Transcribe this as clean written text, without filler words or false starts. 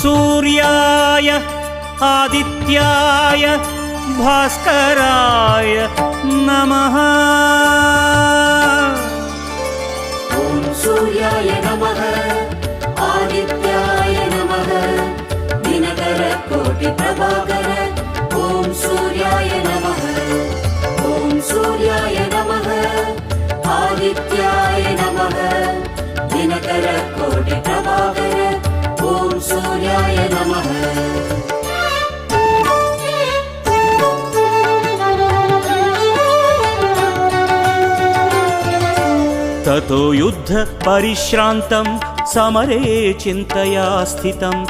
सूर्याय आदित्याय भास्कराय नमः। ॐ सूर्याय नमः, आदित्याय नमः, दिनकर कोटि प्रभाकर। ॐ सूर्याय नमः, ॐ सूर्याय नमः, आदित्याय नमः, दिनकर कोटि प्रभाकर। ॐ सूर्याय नमः। ततो युद्ध परिश्रान्तं समरे चिन्तया स्थितम्।